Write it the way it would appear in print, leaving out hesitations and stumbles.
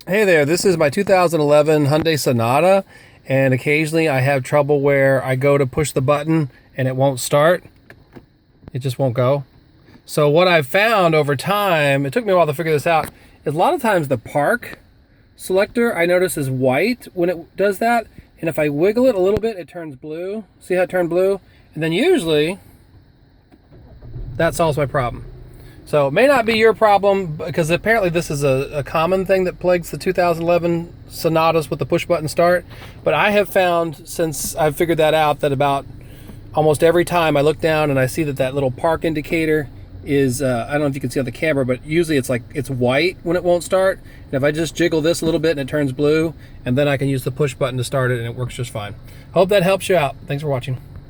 Hey there, this is my 2011 Hyundai Sonata, and occasionally I have trouble where I go to push the button and it won't start. It just won't go. So what I've found over time, it took me a while to figure this out, is a lot of times the park selector I notice is white when it does that, and if I wiggle it a little bit, it turns blue. See how it turned blue? And then usually that solves my problem. So it may not be your problem, because apparently this is a common thing that plagues the 2011 Sonatas with the push button start. But I have found, since I've figured that out, that about almost every time I look down and I see that little park indicator is, I don't know if you can see on the camera, but usually it's white when it won't start. And if I just jiggle this a little bit and it turns blue, and then I can use the push button to start it and it works just fine. Hope that helps you out. Thanks for watching.